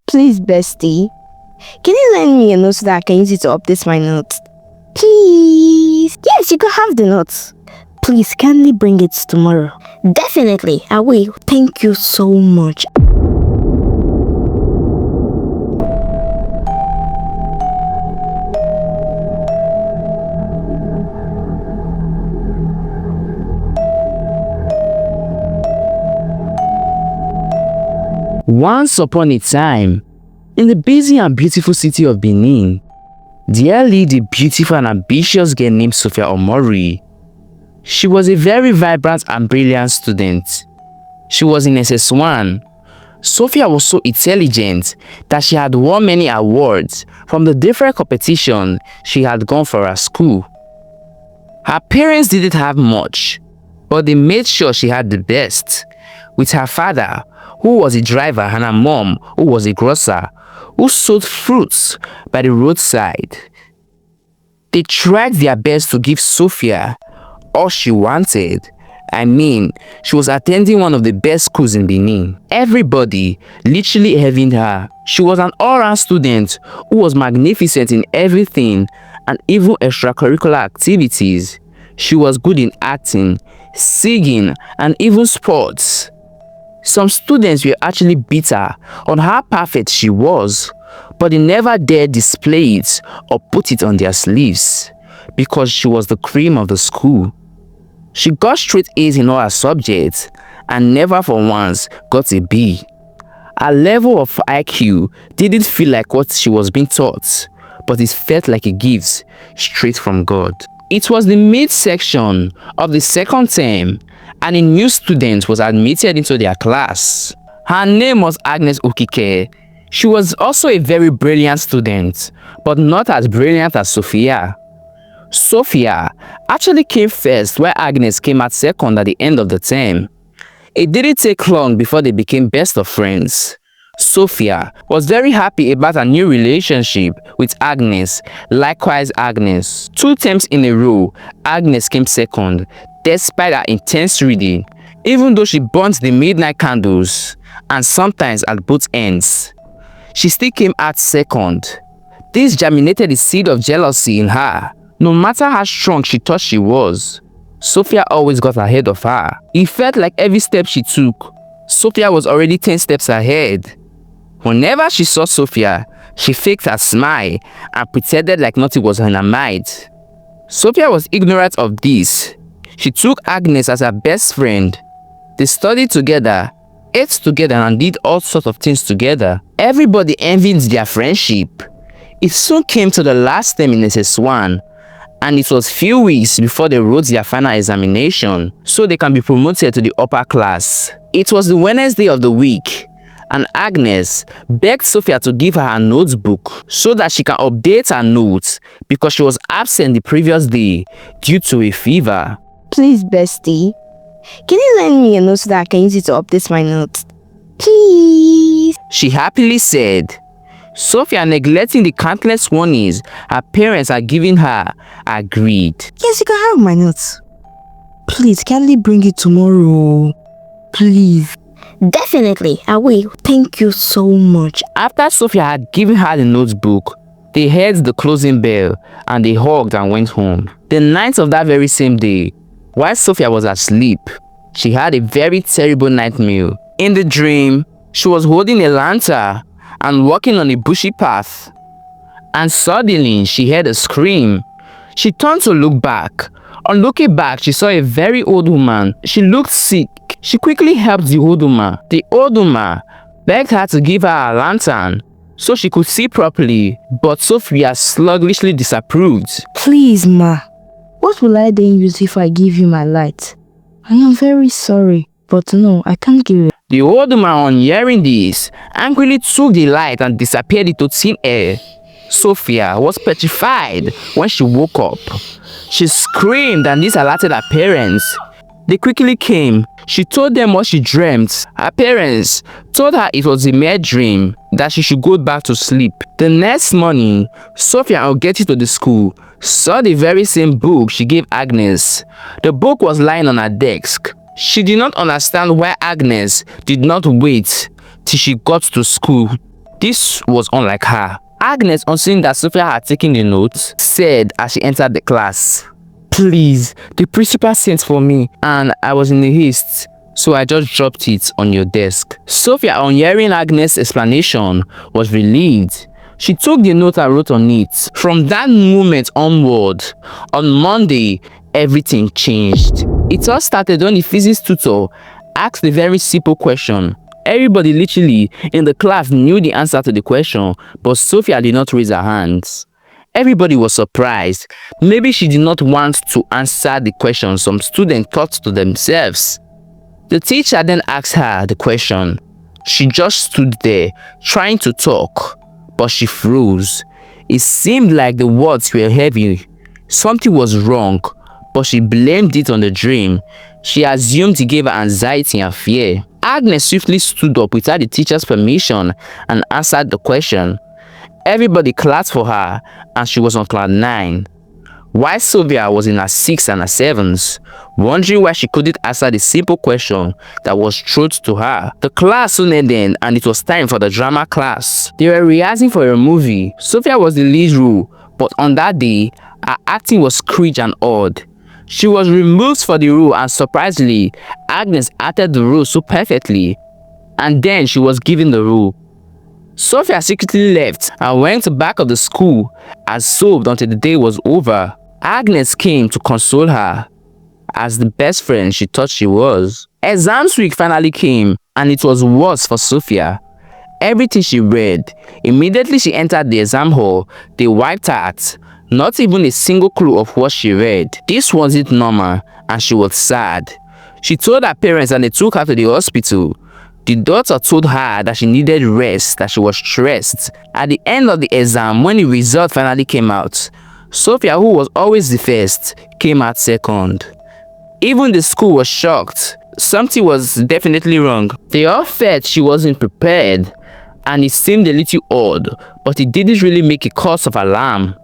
Please, bestie. Can you lend me a note so that I can use it to update my notes? Please. Yes, you can have the notes. Please, kindly bring it tomorrow. Definitely, I will. Thank you so much. Once upon a time, in the busy and beautiful city of Benin, there lived a beautiful and ambitious girl named Sophia or Maurice. She was a very vibrant and brilliant student. She was in SS1. Sophia was so intelligent that she had won many awards from the different competitions she had gone for her school. Her parents didn't have much, but they made sure she had the best, with her father, who was a driver, and her mom, who was a grocer, who sold fruits by the roadside. They tried their best to give Sophia all she wanted. I mean, she was attending one of the best schools in Benin. Everybody literally envied her. She was an all-round student who was magnificent in everything and even extracurricular activities. She was good in acting, singing, and even sports. Some students were actually bitter on how perfect she was, but they never dared display it or put it on their sleeves because she was the cream of the school. She got straight A's in all her subjects and never for once got a B. Her level of IQ didn't feel like what she was being taught, but it felt like a gift straight from God. It was the mid-section of the second term and a new student was admitted into their class. Her name was Uche. She was also a very brilliant student, but not as brilliant as Sophia. Sophia actually came first while Agnes came at second at the end of the term. It didn't take long before they became best of friends. Sophia was very happy about her new relationship with Agnes. Likewise, Agnes. 2 terms in a row, Agnes came second, despite her intense reading, even though she burnt the midnight candles, and sometimes at both ends. She still came out second. This germinated the seed of jealousy in her. No matter how strong she thought she was, Sophia always got ahead of her. It felt like every step she took, Sophia was already 10 steps ahead. Whenever she saw Sophia, she faked a smile and pretended like nothing was on her mind. Sophia was ignorant of this. She took Agnes as her best friend. They studied together, ate together, and did all sorts of things together. Everybody envied their friendship. It soon came to the last term in SS1, and it was few weeks before they wrote their final examination, so they can be promoted to the upper class. It was the Wednesday of the week, and Agnes begged Sophia to give her a notebook so that she can update her notes because she was absent the previous day due to a fever. Please, bestie. Can you lend me a note so that I can use it to update my notes? Please. She happily said. Sophia, neglecting the countless warnings her parents are giving her, agreed. Yes, you can have my notes. Please, kindly bring it tomorrow. Please. Definitely, I will. Thank you so much. After Sophia had given her the notebook, they heard the closing bell and they hugged and went home. The night of that very same day, while Sophia was asleep, she had a very terrible nightmare. In the dream, she was holding a lantern and walking on a bushy path. And suddenly, she heard a scream. She turned to look back. On looking back, she saw a very old woman. She looked sick. She quickly helped the old woman. The old woman begged her to give her a lantern so she could see properly, but Sophia sluggishly disapproved. Please, ma. What will I then use if I give you my light? I am very sorry, but no, I can't give it. The old woman, on hearing this, angrily took the light and disappeared into thin air. Sophia was petrified when she woke up. She screamed and this alerted her parents. They quickly came. She told them what she dreamt. Her parents told her it was a mere dream, that she should go back to sleep. The next morning, Sophia, on getting to the school, saw the very same book she gave Agnes. The book was lying on her desk. She did not understand why Agnes did not wait till she got to school. This was unlike her. Agnes, on seeing that Sophia had taken the notes, said as she entered the class, "Please, the principal sent for me and I was in a haste, so I just dropped it on your desk." Sophia, on hearing Agnes' explanation, was relieved. She took the note and wrote on it. From that moment onward, on Monday, everything changed. It all started when the physics tutor asked a very simple question. Everybody literally in the class knew the answer to the question, but Sophia did not raise her hands. Everybody was surprised. Maybe she did not want to answer the question some students thought to themselves. The teacher then asked her the question. She just stood there, trying to talk, but she froze. It seemed like the words were heavy. Something was wrong, but she blamed it on the dream. She assumed it gave her anxiety and fear. Agnes swiftly stood up without the teacher's permission and answered the question. Everybody clapped for her and she was on cloud 9. While Sophia was in her 6s and her 7s, wondering why she couldn't answer the simple question that was thrown to her. The class soon ended and it was time for the drama class. They were rehearsing for a movie. Sophia was the lead role, but on that day, her acting was cringe and odd. She was removed for the role and surprisingly, Agnes acted the role so perfectly. And then she was given the role. Sophia secretly left and went to the back of the school and sobbed until the day was over. Agnes came to console her as the best friend she thought she was. Exams week finally came and it was worse for Sophia. Everything she read, immediately she entered the exam hall, they wiped out. Not even a single clue of what she read. This wasn't normal and she was sad. She told her parents and they took her to the hospital. The doctor told her that she needed rest, that she was stressed. At the end of the exam, when the result finally came out, Sophia, who was always the first, came out second. Even the school was shocked. Something was definitely wrong. They all felt she wasn't prepared and it seemed a little odd, but it didn't really make a cause of alarm.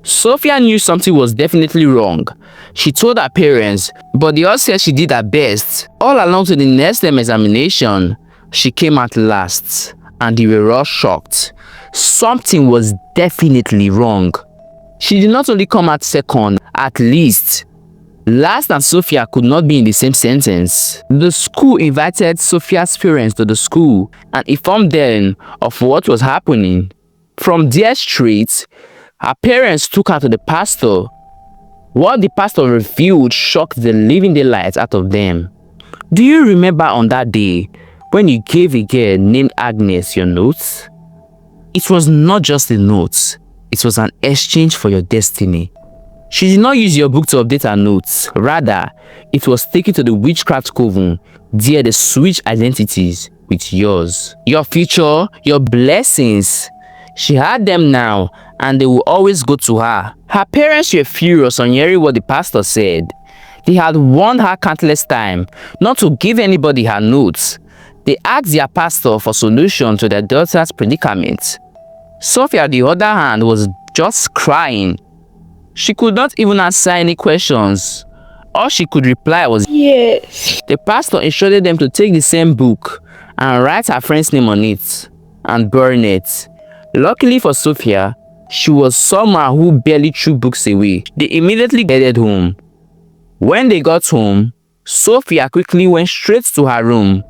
Sophia knew something was definitely wrong. She told her parents, but they all said she did her best. All along to the next term examination, she came out last, and they were all shocked. Something was definitely wrong. She did not only come out second, at least. Last and Sophia could not be in the same sentence. The school invited Sophia's parents to the school and informed them of what was happening. From their street, her parents took her to the pastor. What the pastor revealed shocked the living daylights out of them. Do you remember on that day when you gave a girl named Agnes your notes? It was not just a note, it was an exchange for your destiny. She did not use your book to update her notes. Rather, it was taken to the witchcraft coven. There they switched identities with yours. Your future, your blessings. She had them now, and they will always go to her. Her parents were furious on hearing what the pastor said. They had warned her countless times not to give anybody her notes. They asked their pastor for solution to their daughter's predicament. Sophia, on the other hand, was just crying. She could not even answer any questions. All she could reply was yes. The pastor instructed them to take the same book and write her friend's name on it and burn it. Luckily for Sophia, she was someone who barely threw books away. They immediately headed home. When they got home, Sophia quickly went straight to her room,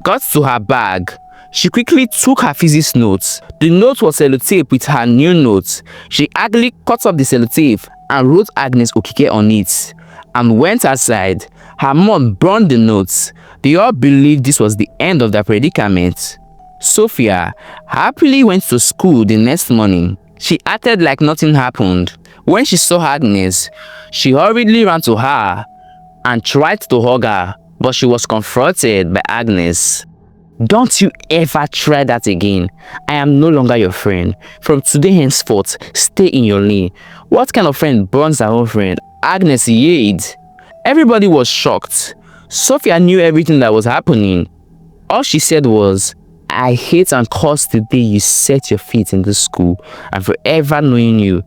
got to her bag. She quickly took her physics notes. The note was sellotape with her new notes. She angrily cut off the sellotape and wrote Agnes Okike on it and went outside. Her mom burned the notes. They all believed this was the end of their predicament. Sophia happily went to school the next morning. She acted like nothing happened. When she saw Agnes, she hurriedly ran to her and tried to hug her, but she was confronted by Agnes. Don't you ever try that again. I am no longer your friend. From today henceforth, stay in your lane. What kind of friend burns her own friend? Agnes yelled. Everybody was shocked. Sophia knew everything that was happening. All she said was, I hate and curse the day you set your feet in this school and forever knowing you.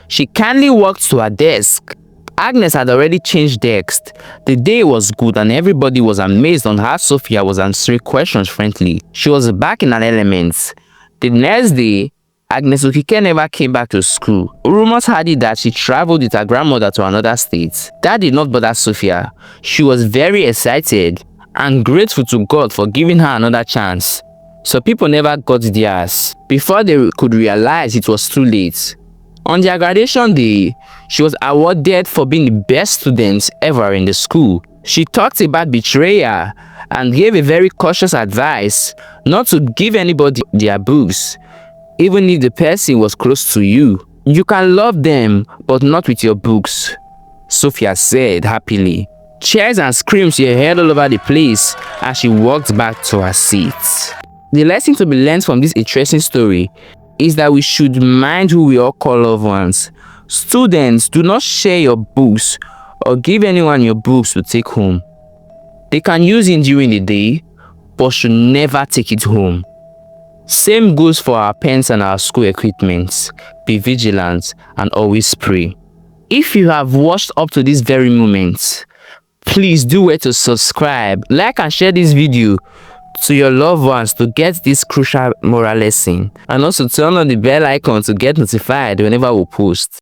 She kindly walked to her desk. Agnes had already changed desks. The day was good and everybody was amazed on how Sophia was answering questions friendly. She was back in her element. The next day, Agnes Okike never came back to school. Rumors had it that she traveled with her grandmother to another state. That did not bother Sophia. She was very excited and grateful to God for giving her another chance. So people never got theirs before they could realize it was too late. On their graduation day, she was awarded for being the best student ever in the school. She talked about betrayal and gave a very cautious advice not to give anybody their books, even if the person was close to you. You can love them, but not with your books, Sophia said happily. Cheers and screams were heard all over the place as she walked back to her seat. The lesson to be learned from this interesting story is that we should mind who we all call loved ones. Students, do not share your books or give anyone your books to take home. They can use it during the day, but should never take it home. Same goes for our pens and our school equipment. Be vigilant and always pray. If you have watched up to this very moment, please do well to subscribe, like and share this video to your loved ones to get this crucial moral lesson, and also turn on the bell icon to get notified whenever we post.